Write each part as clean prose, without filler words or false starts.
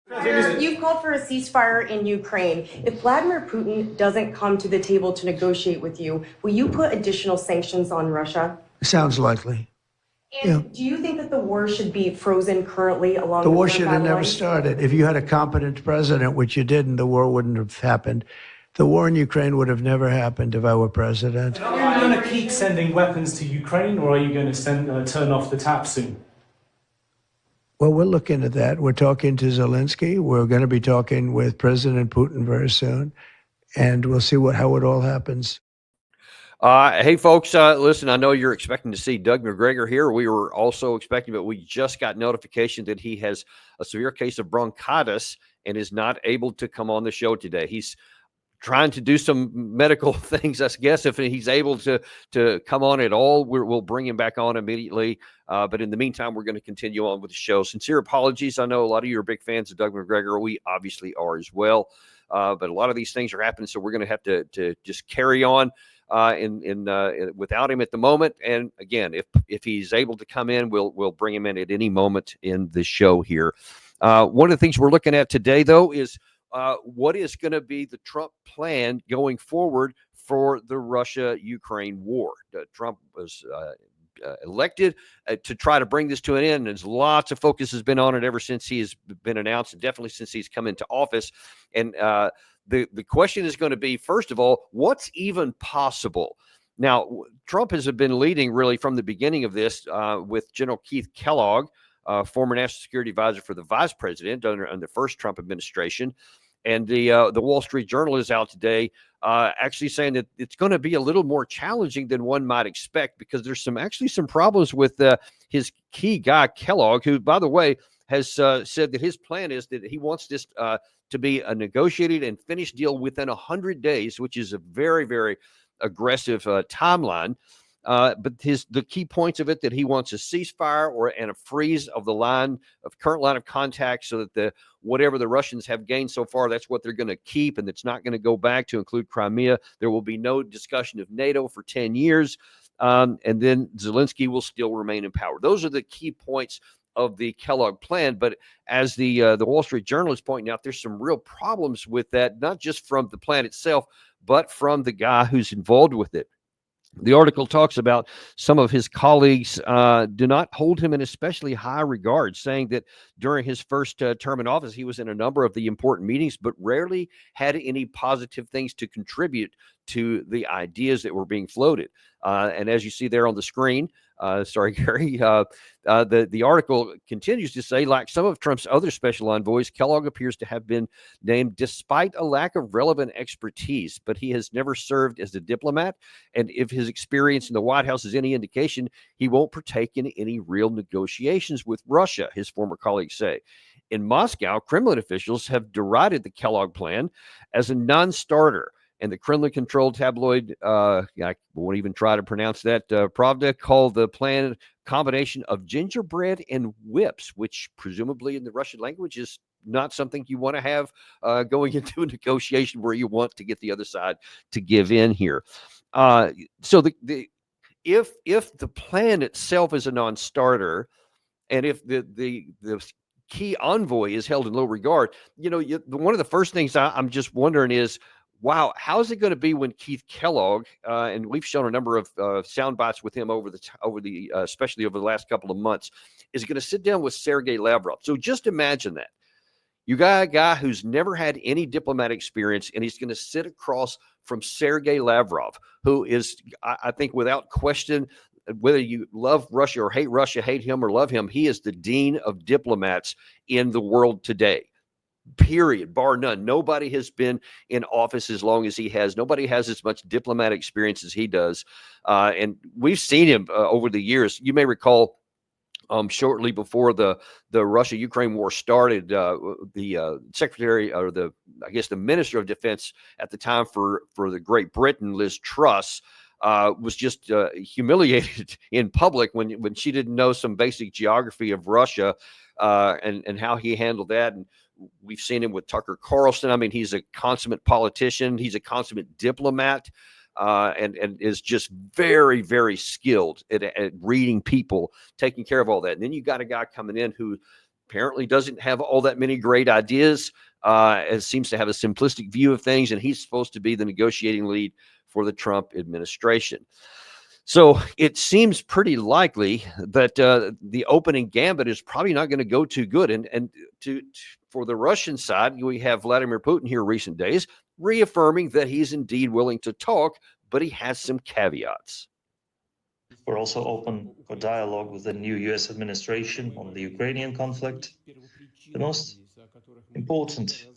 You've called for a ceasefire in Ukraine. If Vladimir Putin doesn't come to the table to negotiate with you, will you put additional sanctions on Russia? Sounds likely. And do you think that the war should be frozen currently along The the war current should have battle never lines? started. If you had a competent president, which you didn't, the war wouldn't have happened. The war in Ukraine would have never happened if I were president. Are you going to keep sending weapons to Ukraine, or are you going to turn off the tap soon? Well, we're looking at that. We're talking to Zelensky. We're going to be talking with President Putin very soon, and we'll see how it all happens. Hey, folks, listen, I know you're expecting to see Doug McGregor here. We were also expecting, but we just got notification that he has a severe case of bronchitis and is not able to come on the show today. He's trying to do some medical things, I guess. If he's able to come on at all, we'll bring him back on immediately. But in the meantime, we're going to continue on with the show. Sincere apologies. I know a lot of you are big fans of Doug McGregor. We obviously are as well. But a lot of these things are happening, so we're going to have to just carry on without him at the moment. And again, if he's able to come in, we'll bring him in at any moment in the show here. One of the things we're looking at today, though, is what is going to be the Trump plan going forward for the Russia-Ukraine war. Trump was elected to try to bring this to an end. There's lots of focus has been on it ever since he has been announced, and definitely since he's come into office. And the question is going to be, first of all, what's even possible? Now, Trump has been leading really from the beginning of this with General Keith Kellogg, former national security advisor for the vice president under the first Trump administration. And the Wall Street Journal is out today actually saying that it's going to be a little more challenging than one might expect, because there's some problems with his key guy, Kellogg, who, by the way, has said that his plan is that he wants this to be a negotiated and finished deal within 100 days, which is a very, very aggressive timeline. But the key points of it, that he wants a ceasefire and a freeze of the current line of contact, so that whatever the Russians have gained so far, that's what they're going to keep, and it's not going to go back to include Crimea. There will be no discussion of NATO for 10 years, and then Zelensky will still remain in power. Those are the key points of the Kellogg plan. But as the Wall Street Journal is pointing out, there's some real problems with that, not just from the plan itself, but from the guy who's involved with it. The article talks about some of his colleagues do not hold him in especially high regard, saying that during his first term in office, he was in a number of the important meetings, but rarely had any positive things to contribute to the ideas that were being floated. And as you see there on the screen, sorry, Gary, the article continues to say, like some of Trump's other special envoys, Kellogg appears to have been named despite a lack of relevant expertise, but he has never served as a diplomat. And if his experience in the White House is any indication, he won't partake in any real negotiations with Russia, his former colleagues say. In Moscow, Kremlin officials have derided the Kellogg plan as a non-starter. And the Kremlin-controlled tabloid, I won't even try to pronounce that, Pravda, called the plan a combination of gingerbread and whips, which presumably in the Russian language is not something you want to have going into a negotiation where you want to get the other side to give in here. So if the plan itself is a non-starter, and if the key envoy is held in low regard, one of the first things I'm just wondering is, wow, how's it going to be when Keith Kellogg, and we've shown a number of sound bites with him especially over the last couple of months, is going to sit down with Sergey Lavrov. So just imagine that. You got a guy who's never had any diplomatic experience, and he's going to sit across from Sergey Lavrov, who is, I think, without question, whether you love Russia or hate him or love him, he is the dean of diplomats in the world today. Period, bar none. Nobody has been in office as long as he has. Nobody has as much diplomatic experience as he does. And we've seen him over the years. You may recall shortly before the Russia-Ukraine war started, the secretary, or the Minister of Defense at the time for the Great Britain, Liz Truss, was just humiliated in public when she didn't know some basic geography of Russia and how he handled that. And we've seen him with Tucker Carlson. I mean, he's a consummate politician. He's a consummate diplomat, and is just very, very skilled at reading people, taking care of all that. And then you got a guy coming in who apparently doesn't have all that many great ideas. It seems to have a simplistic view of things, and he's supposed to be the negotiating lead for the Trump administration. So it seems pretty likely that the opening gambit is probably not going to go too good. And for the Russian side, we have Vladimir Putin here recent days reaffirming that he's indeed willing to talk, but he has some caveats. We're also open for dialogue with the new US administration on the Ukrainian conflict. The most important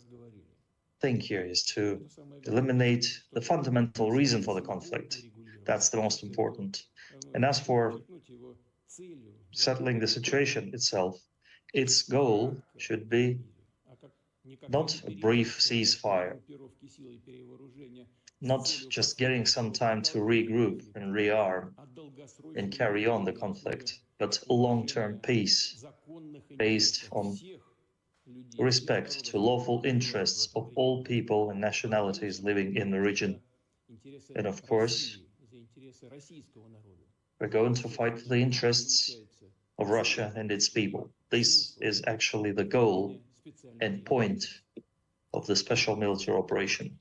thing here is to eliminate the fundamental reason for the conflict. That's the most important. And as for settling the situation itself, its goal should be not a brief ceasefire, not just getting some time to regroup and rearm and carry on the conflict, but long-term peace based on respect to lawful interests of all people and nationalities living in the region. And of course, we're going to fight for the interests of Russia and its people. This is actually the goal and point of the special military operation.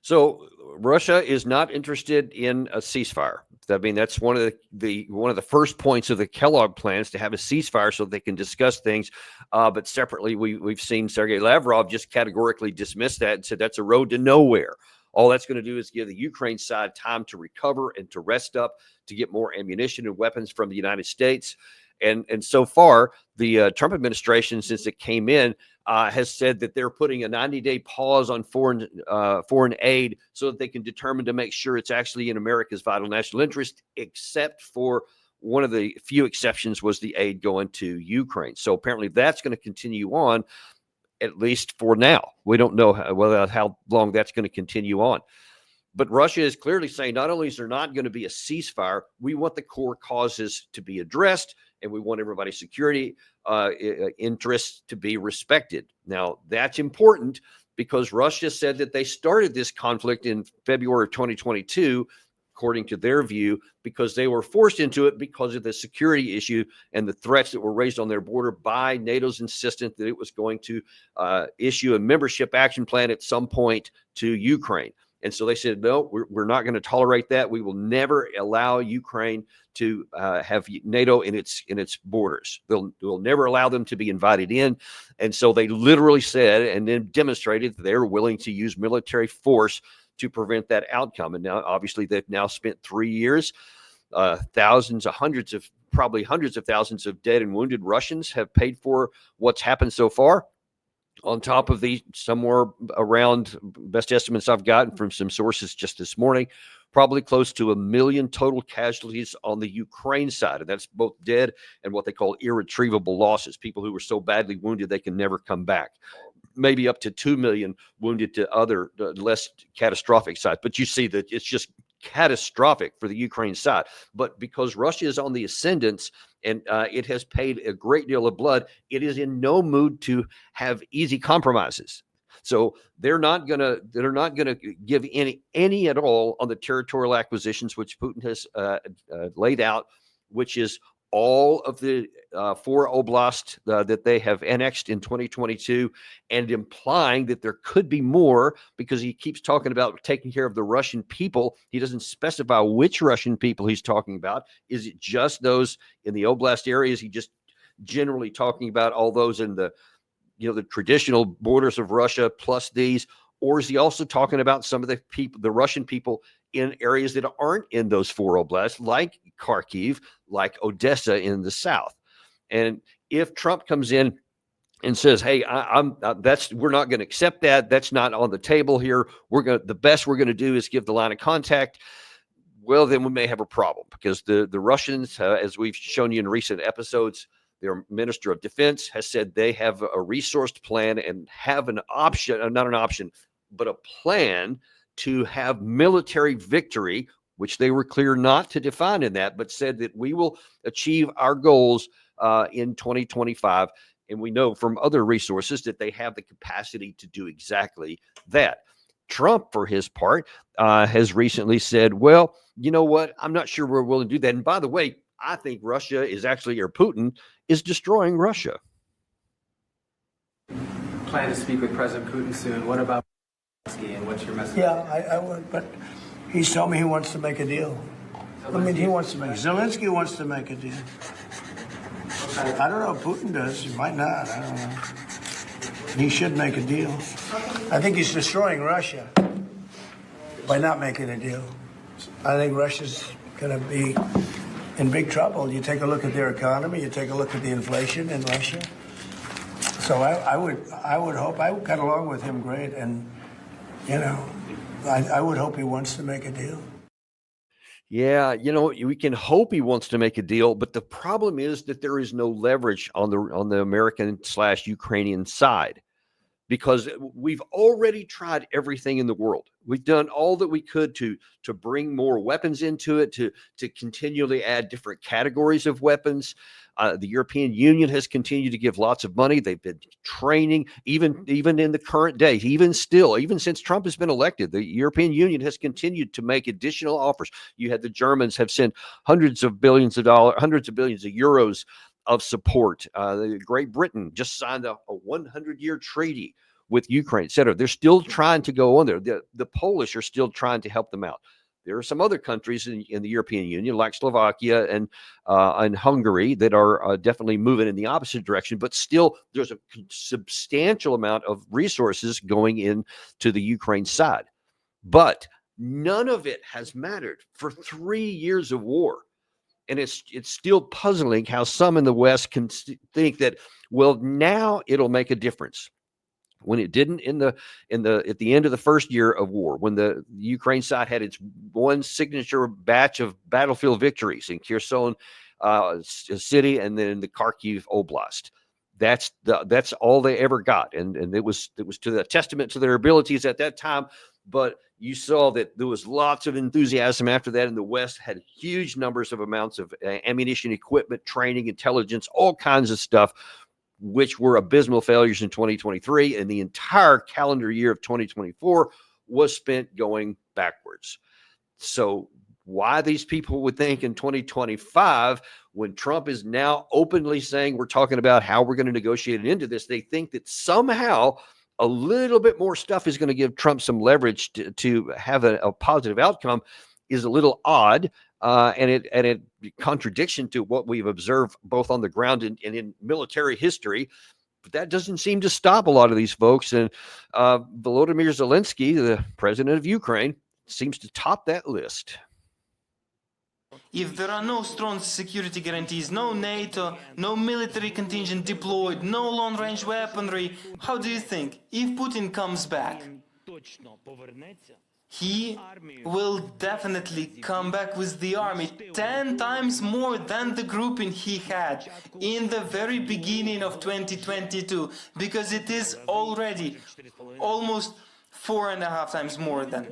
So Russia is not interested in a ceasefire. I mean, that's one of the first points of the Kellogg plans, to have a ceasefire so they can discuss things. But separately, we've seen Sergey Lavrov just categorically dismiss that and said that's a road to nowhere. All that's going to do is give the Ukraine side time to recover and to rest up, to get more ammunition and weapons from the United States. And so far, the Trump administration, since it came in, has said that they're putting a 90-day pause on foreign aid so that they can determine to make sure it's actually in America's vital national interest, except for one of the few exceptions was the aid going to Ukraine. So apparently that's going to continue on, at least for now. We don't know how long that's going to continue on. But Russia is clearly saying not only is there not going to be a ceasefire, we want the core causes to be addressed, and we want everybody's security interests to be respected. Now, that's important because Russia said that they started this conflict in February of 2022, according to their view, because they were forced into it because of the security issue and the threats that were raised on their border by NATO's insistence that it was going to issue a membership action plan at some point to Ukraine. And so they said, no, we're not going to tolerate that. We will never allow Ukraine to have NATO in its borders. They'll never allow them to be invited in. And so they literally said and then demonstrated that they're willing to use military force to prevent that outcome. And now, obviously, they've now spent 3 years. Thousands, probably hundreds of thousands of dead and wounded Russians have paid for what's happened so far. On top of the somewhere around, best estimates I've gotten from some sources just this morning, probably close to 1 million total casualties on the Ukraine side. And that's both dead and what they call irretrievable losses, people who were so badly wounded they can never come back. Maybe up to 2 million wounded to other less catastrophic sides. But you see that it's just catastrophic for the Ukraine side. But because Russia is on the ascendance and it has paid a great deal of blood, it is in no mood to have easy compromises. So they're not gonna give any at all on the territorial acquisitions which Putin has laid out, which is all of the 4 oblasts that they have annexed in 2022, and implying that there could be more because he keeps talking about taking care of the Russian people. He doesn't specify which Russian people he's talking about. Is it just those in the oblast areas? He just generally talking about all those in the traditional borders of Russia plus these? Or is he also talking about some of the people, the Russian people in areas that aren't in those 4 oblasts, like Kharkiv, like Odessa in the south? And if Trump comes in and says, "Hey, we're not going to accept that. That's not on the table here. The best we're going to do is give the line of contact." Well, then we may have a problem because the Russians, as we've shown you in recent episodes, their Minister of Defense has said they have a resourced plan and have an option, not an option, but a plan to have military victory, which they were clear not to define in that, but said that we will achieve our goals in 2025. And we know from other resources that they have the capacity to do exactly that. Trump, for his part, has recently said, well, you know what? I'm not sure we're willing to do that. And by the way, I think Russia is actually, or Putin is destroying Russia. plan to speak with President Putin soon. What about Zelensky, and what's your message? Yeah, I would, but he's told me he wants to make a deal. I mean, Zelensky wants to make a deal. I don't know if Putin does. He might not. I don't know. He should make a deal. I think he's destroying Russia by not making a deal. I think Russia's going to be in big trouble. You take a look at their economy. You take a look at the inflation in Russia. So I would hope. I got along with him great, and I would hope he wants to make a deal. Yeah, we can hope he wants to make a deal, but the problem is that there is no leverage on the American/Ukrainian side, because we've already tried everything in the world. We've done all that we could to bring more weapons into it, to continually add different categories of weapons. The European Union has continued to give lots of money. They've been training, even in the current day, even since Trump has been elected, the European Union has continued to make additional offers. You had the Germans have sent hundreds of billions of euros of support. Great Britain just signed a 100-year treaty with Ukraine, et cetera. They're still trying to go on there. The Polish are still trying to help them out. There are some other countries in the European Union, like Slovakia and Hungary, that are definitely moving in the opposite direction. But still, there's a substantial amount of resources going into the Ukraine side. But none of it has mattered for 3 years of war. And it's still puzzling how some in the West can think that, well, now it'll make a difference, when it didn't at the end of the first year of war, when the Ukraine side had its one signature batch of battlefield victories in Kherson city and then the Kharkiv Oblast. That's all they ever got, and it was to the testament to their abilities at that time. But you saw that there was lots of enthusiasm after that, and the West had huge numbers of amounts of ammunition, equipment, training, intelligence, all kinds of stuff, which were abysmal failures in 2023, and the entire calendar year of 2024 was spent going backwards. So why these people would think in 2025, when Trump is now openly saying we're talking about how we're going to negotiate it into this, they think that somehow a little bit more stuff is going to give Trump some leverage to have a positive outcome, is a little odd. And it contradiction to what we've observed both on the ground and in military history. But that doesn't seem to stop a lot of these folks. And Volodymyr Zelensky, the president of Ukraine, seems to top that list. If there are no strong security guarantees, no NATO, no military contingent deployed, no long-range weaponry, how do you think, if Putin comes back, he will definitely come back with the army 10 times more than the grouping he had in the very beginning of 2022, because it is already almost 4.5 times more than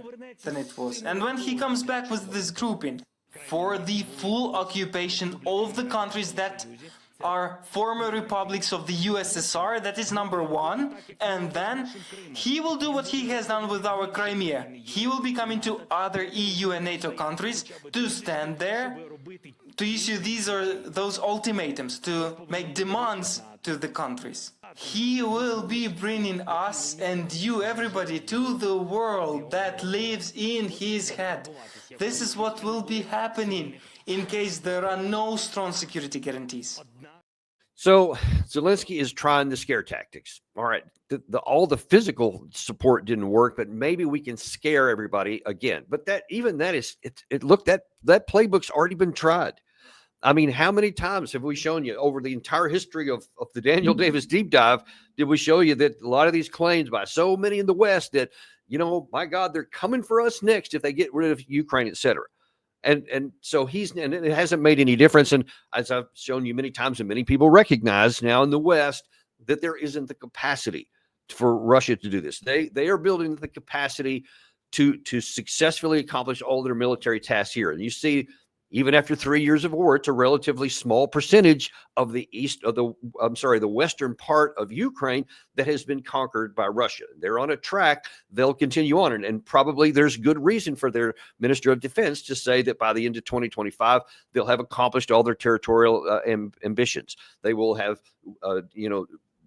it was. And when he comes back with this grouping for the full occupation of the countries that are former republics of the USSR, that is number one, and then he will do what he has done with our Crimea. He will be coming to other EU and NATO countries to stand there, to issue those ultimatums, to make demands to the countries. He will be bringing us and you, everybody, to the world that lives in his head. This is what will be happening in case there are no strong security guarantees. So Zelensky is trying the scare tactics. All right, all the physical support didn't work, but maybe we can scare everybody again. But that playbook's already been tried. I mean, how many times have we shown you over the entire history of the Daniel Davis deep dive? Did we show you that a lot of these claims by so many in the West that, my God, they're coming for us next if they get rid of Ukraine, et cetera. And so and it hasn't made any difference. And as I've shown you many times, and many people recognize now in the West, that there isn't the capacity for Russia to do this. They are building the capacity to successfully accomplish all their military tasks here. And you see, even after 3 years of war, it's a relatively small percentage of the western part of Ukraine that has been conquered by Russia. They're on a track. They'll continue on. And probably there's good reason for their Minister of Defense to say that by the end of 2025, they'll have accomplished all their territorial ambitions. They will have,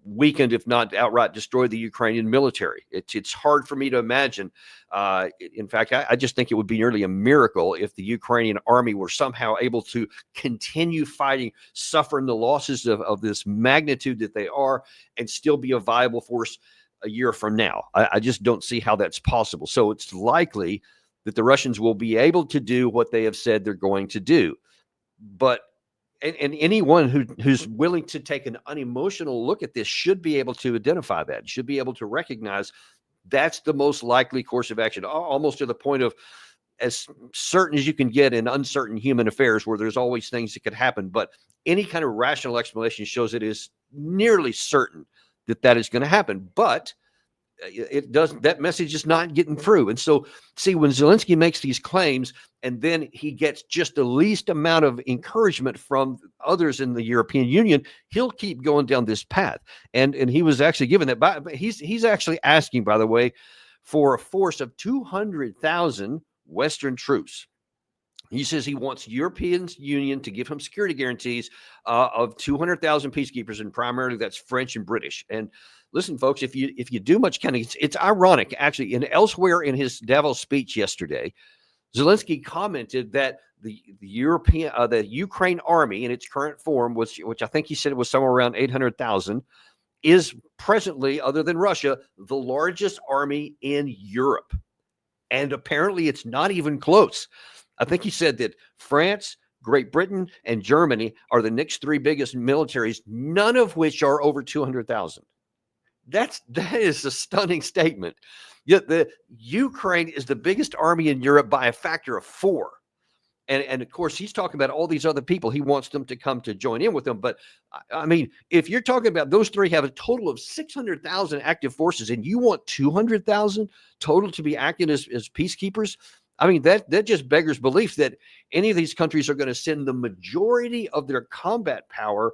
weakened, if not outright destroy the Ukrainian military. It's hard for me to imagine. In fact, I just think it would be nearly a miracle if the Ukrainian army were somehow able to continue fighting, suffering the losses of this magnitude that they are, and still be a viable force a year from now. I just don't see how that's possible. So it's likely that the Russians will be able to do what they have said they're going to do. But and anyone who's willing to take an unemotional look at this should be able to identify that, should be able to recognize that's the most likely course of action, almost to the point of as certain as you can get in uncertain human affairs where there's always things that could happen. But any kind of rational explanation shows it is nearly certain that that is going to happen. But it doesn't, that message is not getting through. And so, see, when Zelensky makes these claims and then he gets just the least amount of encouragement from others in the European Union, he'll keep going down this path. And he was actually given that, but he's actually asking, by the way, for a force of 200,000 Western troops. He says he wants European Union to give him security guarantees of 200,000 peacekeepers, and primarily that's French and British. And listen, folks, if you do much counting, it's ironic, actually. And elsewhere in his Davos speech yesterday, Zelensky commented that the Ukraine army in its current form, which I think he said it was somewhere around 800,000, is presently, other than Russia, the largest army in Europe. And apparently it's not even close. I think he said that France, Great Britain, and Germany are the next three biggest militaries, none of which are over 200,000. That is a stunning statement. Yet the Ukraine is the biggest army in Europe by a factor of 4. And of course, he's talking about all these other people. He wants them to come to join in with them. But I mean, if you're talking about those three have a total of 600,000 active forces, and you want 200,000 total to be acting as peacekeepers, I mean, that just beggars belief that any of these countries are going to send the majority of their combat power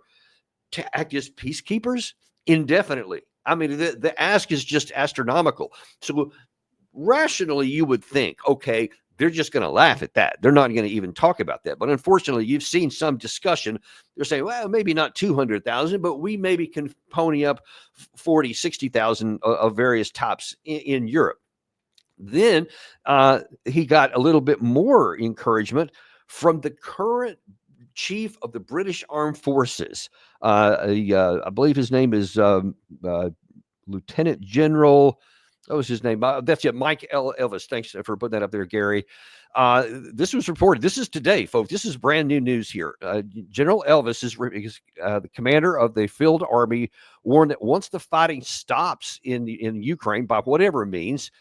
to act as peacekeepers indefinitely. I mean, the ask is just astronomical. So rationally, you would think, okay, they're just going to laugh at that. They're not going to even talk about that. But unfortunately, you've seen some discussion. They're saying, well, maybe not 200,000, but we maybe can pony up 40, 60,000 of various types in Europe. Then he got a little bit more encouragement from the current chief of the British Armed Forces. I believe his name is Lieutenant General. What was his name? That's it, Mike Elvis. Thanks for putting that up there, Gary. This was reported. This is today, folks. This is brand new news here. General Elvis is the commander of the field army, warned that once the fighting stops in Ukraine, by whatever means,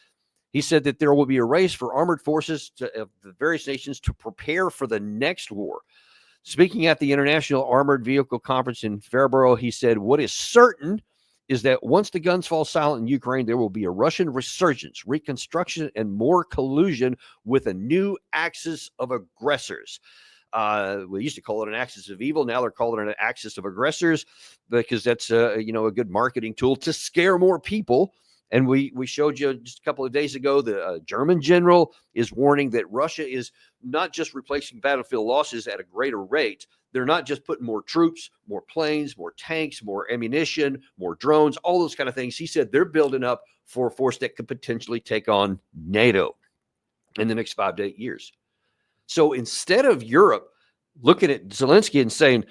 he said that there will be a race for armored forces of the various nations to prepare for the next war. Speaking at the International Armored Vehicle Conference in February, he said, what is certain is that once the guns fall silent in Ukraine, there will be a Russian resurgence, reconstruction, and more collusion with a new axis of aggressors. We used to call it an axis of evil. Now they're calling it an axis of aggressors because that's a good marketing tool to scare more people. And we showed you just a couple of days ago, the German general is warning that Russia is not just replacing battlefield losses at a greater rate. They're not just putting more troops, more planes, more tanks, more ammunition, more drones, all those kind of things. He said they're building up for a force that could potentially take on NATO in the next 5 to 8 years. So instead of Europe looking at Zelensky and saying,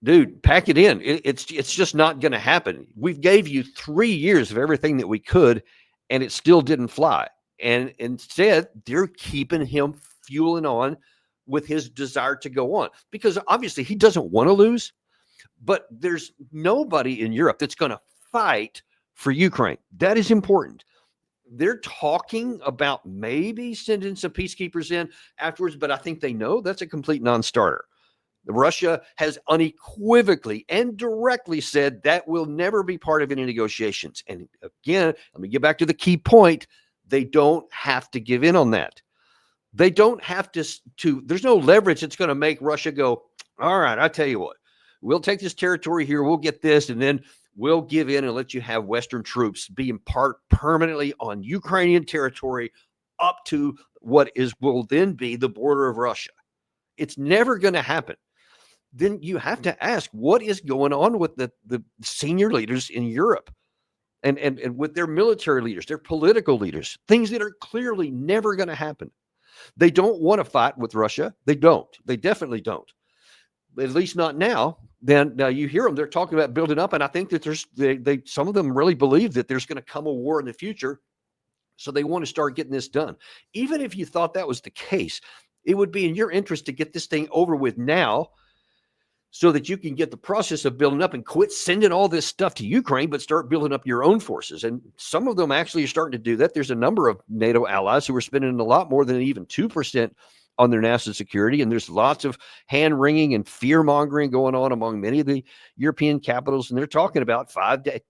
dude, pack it in. It's just not going to happen. We've gave you 3 years of everything that we could, and it still didn't fly. And instead, they're keeping him fueling on with his desire to go on, because obviously he doesn't want to lose, but there's nobody in Europe that's going to fight for Ukraine. That is important. They're talking about maybe sending some peacekeepers in afterwards, but I think they know that's a complete non-starter. Russia has unequivocally and directly said that will never be part of any negotiations. And again, let me get back to the key point. They don't have to give in on that. They don't have to there's no leverage that's going to make Russia go, all right, I tell you what, we'll take this territory here, we'll get this, and then we'll give in and let you have Western troops being permanently on Ukrainian territory up to what will then be the border of Russia. It's never going to happen. then you have to ask what is going on with the senior leaders in Europe and with their military leaders, their political leaders, things that are clearly never going to happen. They don't want to fight with Russia. They don't. They definitely don't. At least not now. Then now you hear them, they're talking about building up. And I think that they some of them really believe that there's going to come a war in the future. So they want to start getting this done. Even if you thought that was the case, it would be in your interest to get this thing over with now so that you can get the process of building up and quit sending all this stuff to Ukraine, but start building up your own forces. And some of them actually are starting to do that. There's a number of NATO allies who are spending a lot more than even 2% on their national security. And there's lots of hand wringing and fear mongering going on among many of the European capitals. And they're talking about 5 to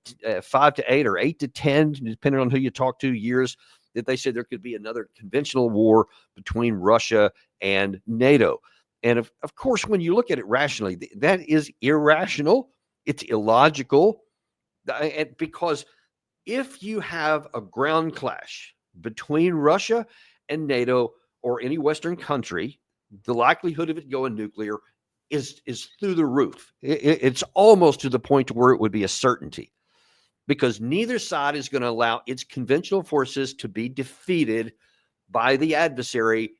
8 or 8 to 10, depending on who you talk to, years that they said there could be another conventional war between Russia and NATO. And of course, when you look at it rationally, that is irrational. It's illogical. Because if you have a ground clash between Russia and NATO or any Western country, the likelihood of it going nuclear is through the roof. It's almost to the point where it would be a certainty, because neither side is going to allow its conventional forces to be defeated by the adversary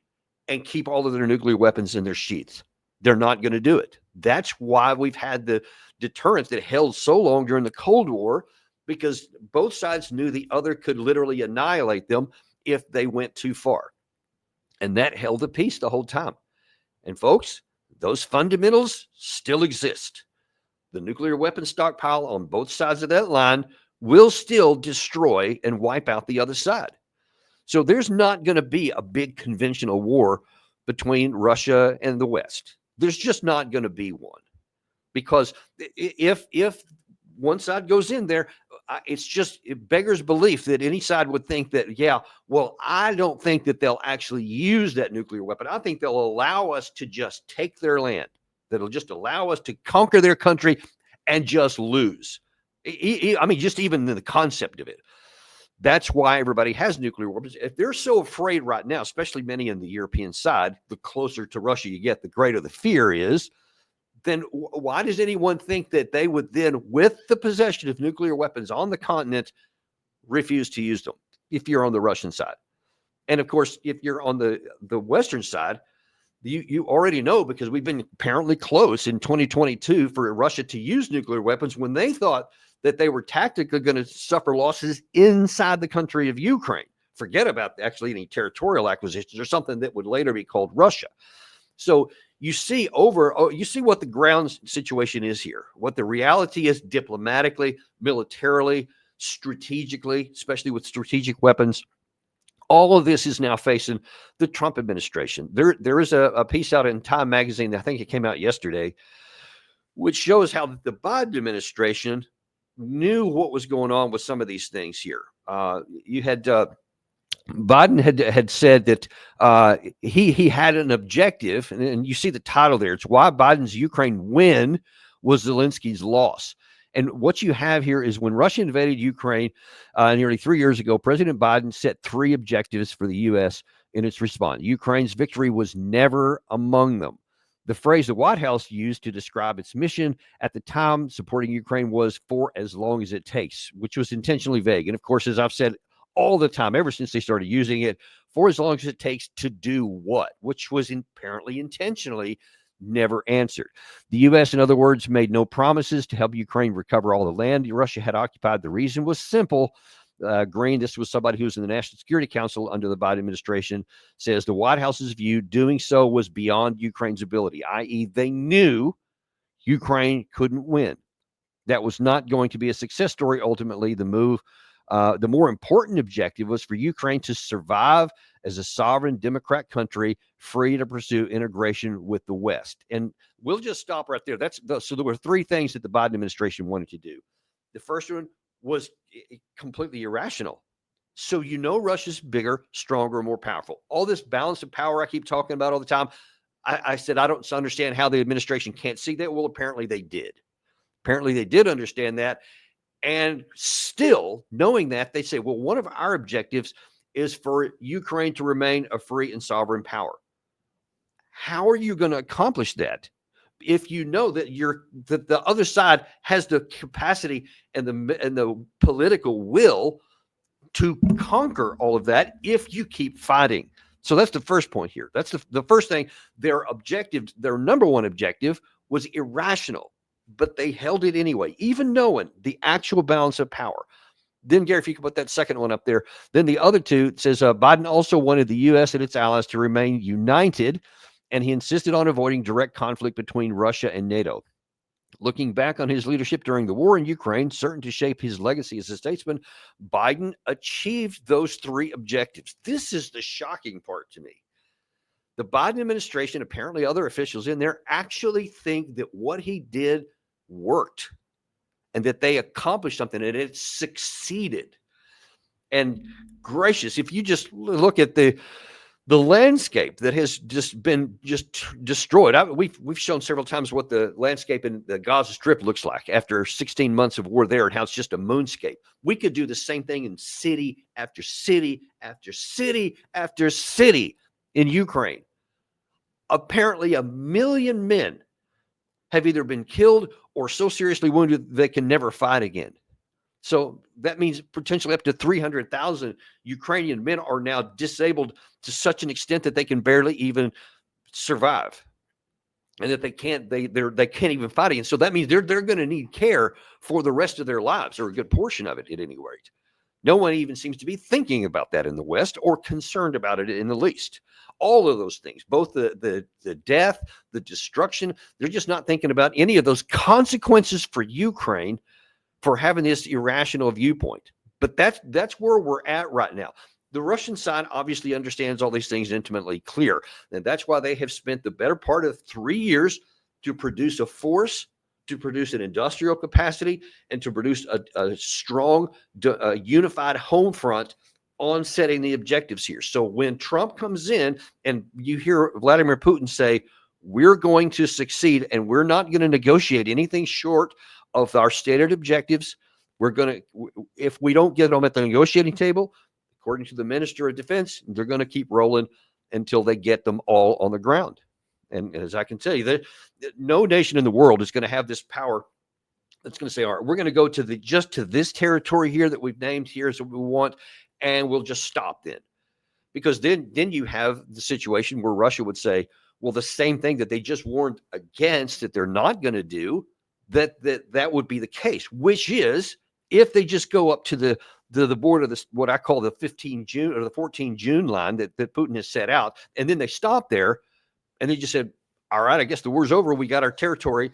and keep all of their nuclear weapons in their sheaths. They're not going to do it. That's why we've had the deterrence that held so long during the Cold War, because both sides knew the other could literally annihilate them if they went too far. And that held the peace the whole time. And folks, those fundamentals still exist. The nuclear weapon stockpile on both sides of that line will still destroy and wipe out the other side. So there's not going to be a big conventional war between Russia and the West. There's just not going to be one, because if one side goes in there, it beggars belief that any side would think that, yeah, well, I don't think that they'll actually use that nuclear weapon. I think they'll allow us to just take their land. That'll just allow us to conquer their country and just lose. I mean, just even the concept of it. That's why everybody has nuclear weapons. If they're so afraid right now, especially many on the European side, the closer to Russia you get, the greater the fear is. Then why does anyone think that they would then, with the possession of nuclear weapons on the continent, refuse to use them if you're on the Russian side? And of course, if you're on the Western side, you already know, because we've been apparently close in 2022 for Russia to use nuclear weapons when they thought that they were tactically going to suffer losses inside the country of Ukraine. Forget about actually any territorial acquisitions or something that would later be called Russia. So you see what the ground situation is here, what the reality is diplomatically, militarily, strategically, especially with strategic weapons. All of this is now facing the Trump administration. There is a piece out in Time magazine, I think it came out yesterday, which shows how the Biden administration knew what was going on with some of these things here. You had Biden had said that he had an objective, and you see the title there. It's why Biden's Ukraine win was Zelensky's loss. And what you have here is when Russia invaded Ukraine nearly 3 years ago, President Biden set 3 objectives for the U.S. in its response. Ukraine's victory was never among them. The phrase the White House used to describe its mission at the time supporting Ukraine was "for as long as it takes," which was intentionally vague. And of course, as I've said all the time, ever since they started using it, for as long as it takes to do what, which was apparently intentionally never answered. The U.S., in other words, made no promises to help Ukraine recover all the land Russia had occupied. The reason was simple. Green, this was somebody who was in the National Security Council under the Biden administration, says the White House's view doing so was beyond Ukraine's ability, i.e. they knew Ukraine couldn't win. That was not going to be a success story. Ultimately, the more important objective was for Ukraine to survive as a sovereign democrat country free to pursue integration with the West. And we'll just stop right there. So there were 3 things that the Biden administration wanted to do. The first one was completely irrational. So Russia's bigger, stronger, more powerful. All this balance of power I keep talking about all the time. I said I don't understand how the administration can't see that. Well, apparently they did. Apparently they did understand that. And still, knowing that, they say, well, one of our objectives is for Ukraine to remain a free and sovereign power. How are you going to accomplish that if you know that that the other side has the capacity and the political will to conquer all of that if you keep fighting. So that's the first point here. That's the first thing. Their number one objective was irrational, but they held it anyway, even knowing the actual balance of power. Then, Gary, if you could put that second one up there. Then the other two says Biden also wanted the U.S. and its allies to remain united, and he insisted on avoiding direct conflict between Russia and NATO. Looking back on his leadership during the war in Ukraine, certain to shape his legacy as a statesman, Biden achieved those three objectives. This is the shocking part to me. The Biden administration, apparently other officials in there, actually think that what he did worked and that they accomplished something and it succeeded. And gracious, if you just look at the landscape that has just been destroyed. We've shown several times what the landscape in the Gaza Strip looks like after 16 months of war there and how it's just a moonscape. We could do the same thing in city after city after city after city in Ukraine. Apparently 1 million men have either been killed or so seriously wounded they can never fight again. So that means potentially up to 300,000 Ukrainian men are now disabled to such an extent that they can barely even survive, and that they can't even fight again. So that means they're going to need care for the rest of their lives, or a good portion of it at any rate. No one even seems to be thinking about that in the West or concerned about it in the least. All of those things, both the death, the destruction, they're just not thinking about any of those consequences for Ukraine for having this irrational viewpoint. But that's where we're at right now. The Russian side obviously understands all these things intimately clear. And that's why they have spent the better part of 3 years to produce a force, to produce an industrial capacity, and to produce a strong, unified home front on setting the objectives here. So when Trump comes in and you hear Vladimir Putin say, we're going to succeed and we're not going to negotiate anything short of our stated objectives. We're going to, if we don't get them at the negotiating table, according to the Minister of Defense, they're going to keep rolling until they get them all on the ground. And as I can tell you, that no nation in the world is going to have this power that's going to say, all right, we're going to go to this territory here that we've named here is what we want, and we'll just stop then. Because then you have the situation where Russia would say, well, the same thing that they just warned against that they're not going to do, that would be the case, which is if they just go up to the border of this, what I call the 15 June or the 14 June line that Putin has set out, and then they stop there and they just said, all right, I guess the war's over. We got our territory.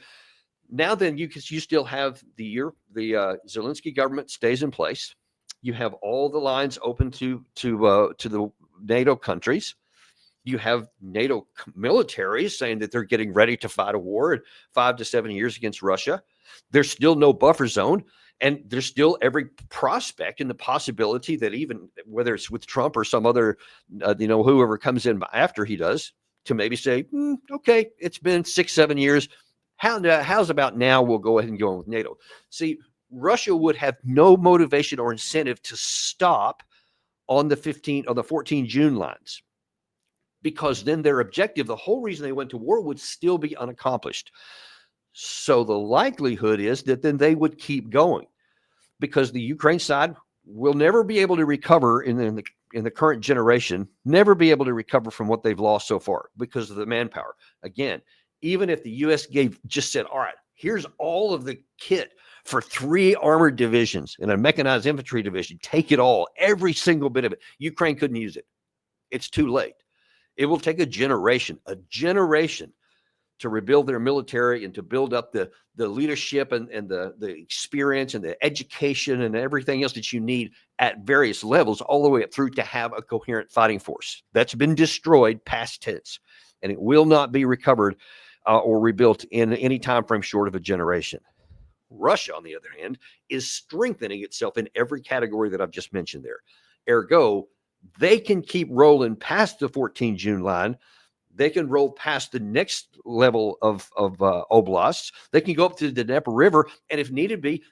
Now then you still have the Zelensky government stays in place. You have all the lines open to the NATO countries. You have NATO militaries saying that they're getting ready to fight a war in 5 to 7 years against Russia. There's still no buffer zone, and there's still every prospect and the possibility that even whether it's with Trump or some other, whoever comes in after he does, to maybe say, okay, it's been 6-7 years. How's about now? We'll go ahead and go on with NATO. See, Russia would have no motivation or incentive to stop on the 14 June lines, because then their objective, the whole reason they went to war, would still be unaccomplished. So the likelihood is that then they would keep going, because the Ukraine side will never be able to recover in the current generation, never be able to recover from what they've lost so far because of the manpower. Again, even if the U.S. just said, all right, here's all of the kit for 3 armored divisions and a mechanized infantry division, take it all, every single bit of it, Ukraine couldn't use it. It's too late. It will take a generation to rebuild their military and to build up the leadership and the experience and the education and everything else that you need at various levels, all the way up through to have a coherent fighting force. That's been destroyed past tense, and it will not be recovered or rebuilt in any time frame short of a generation. Russia, on the other hand, is strengthening itself in every category that I've just mentioned there. Ergo, they can keep rolling past the 14 June line. They can roll past the next level of oblasts. They can go up to the Dnieper River, and if needed be,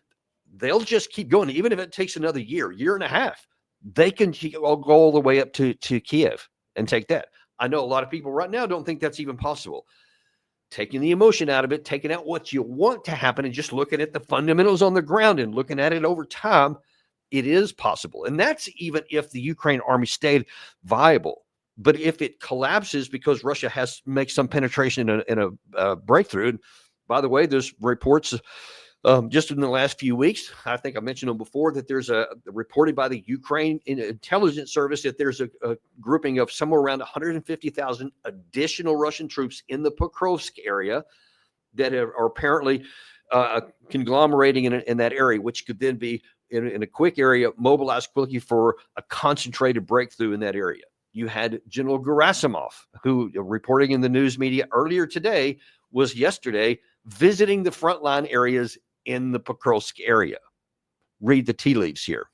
they'll just keep going. Even if it takes another year and a half, they can go all the way up to Kiev and take that. I know a lot of people right now don't think that's even possible. taking the emotion out of it, taking out what you want to happen, and just looking at the fundamentals on the ground and looking at it over time, it is possible. And that's even if the Ukraine army stayed viable. But if it collapses because Russia has makes some penetration in a breakthrough, and by the way, there's reports just in the last few weeks, I think I mentioned them before, that there's reported by the Ukraine intelligence service that there's a grouping of somewhere around 150,000 additional Russian troops in the Pokrovsk area that are apparently conglomerating in that area, which could then be in a quick area mobilized quickly for a concentrated breakthrough in that area. You had General Gerasimov, who reporting in the news media earlier today, was yesterday visiting the frontline areas in the Pokrovsk area. Read the tea leaves here.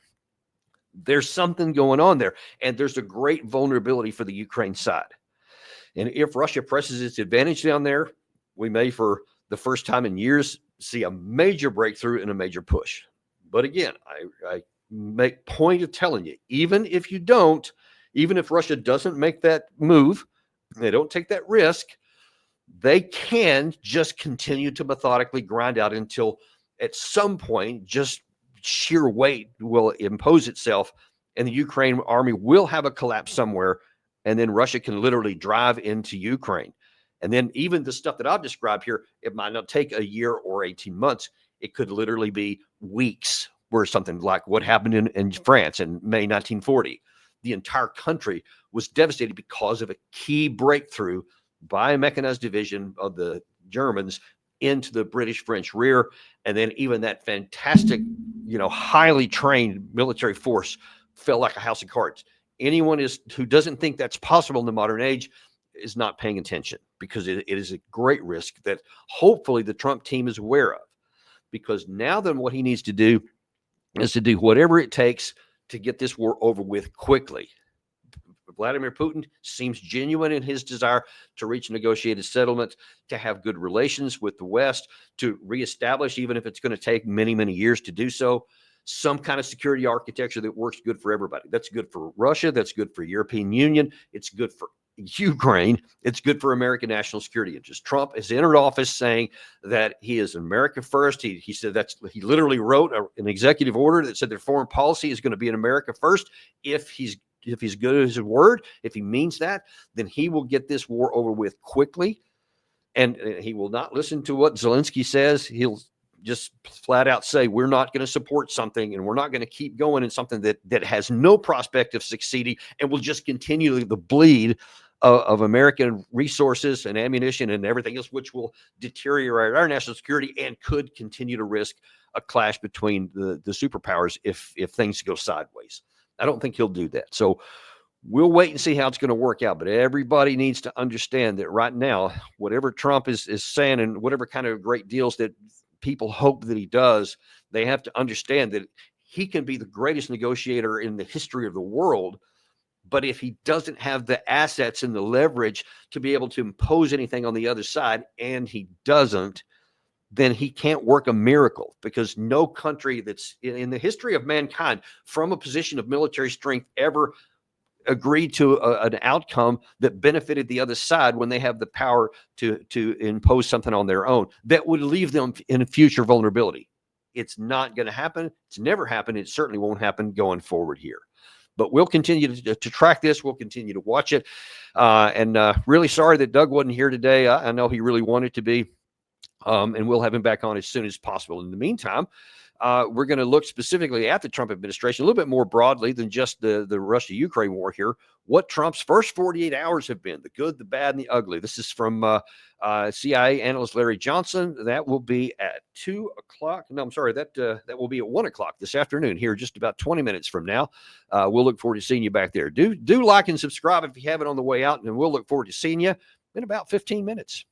There's something going on there, and there's a great vulnerability for the Ukraine side. And if Russia presses its advantage down there, we may, for the first time in years, see a major breakthrough and a major push. But again, I make point of telling you, even if you don't, even if Russia doesn't make that move, they don't take that risk, they can just continue to methodically grind out until at some point just sheer weight will impose itself and the Ukraine army will have a collapse somewhere, and then Russia can literally drive into Ukraine. And then even the stuff that I've described here, it might not take a year or 18 months. It could literally be weeks, where something like what happened in France in May 1940. The entire country was devastated because of a key breakthrough by a mechanized division of the Germans into the British-French rear. And then even that fantastic, highly trained military force fell like a house of cards. Anyone who doesn't think that's possible in the modern age is not paying attention, because it is a great risk that hopefully the Trump team is aware of. Because now then what he needs to do is to do whatever it takes to get this war over with quickly. Vladimir Putin seems genuine in his desire to reach a negotiated settlement, to have good relations with the West, to reestablish, even if it's going to take many, many years to do so, some kind of security architecture that works good for everybody. That's good for Russia. That's good for European Union. It's good for Ukraine. It's good for American national security interests. Trump has entered office saying that he is America first. He said he literally wrote an executive order that said that foreign policy is going to be in America first. If he's good at his word, if he means that, then he will get this war over with quickly. And he will not listen to what Zelensky says. He'll just flat out say, we're not going to support something, and we're not going to keep going in something that has no prospect of succeeding, and will just continue the bleed of American resources and ammunition and everything else, which will deteriorate our national security and could continue to risk a clash between the superpowers if things go sideways. I don't think he'll do that. So we'll wait and see how it's going to work out. But everybody needs to understand that right now, whatever Trump is saying and whatever kind of great deals that people hope that he does, they have to understand that he can be the greatest negotiator in the history of the world. But if he doesn't have the assets and the leverage to be able to impose anything on the other side, and he doesn't, then he can't work a miracle, because no country that's in the history of mankind from a position of military strength ever agreed to an outcome that benefited the other side when they have the power to impose something on their own that would leave them in future vulnerability. It's not going to happen. It's never happened. It certainly won't happen going forward here. But we'll continue to track this. We'll continue to watch it. And really sorry that Doug wasn't here today. I know he really wanted to be. And we'll have him back on as soon as possible. In the meantime, we're going to look specifically at the Trump administration a little bit more broadly than just the Russia-Ukraine war here. What Trump's first 48 hours have been, the good, the bad, and the ugly. This is from CIA analyst Larry Johnson. That will be at 2 o'clock. No, I'm sorry. That will be at 1 o'clock this afternoon here, just about 20 minutes from now. We'll look forward to seeing you back there. Do like and subscribe if you haven't on the way out, and we'll look forward to seeing you in about 15 minutes.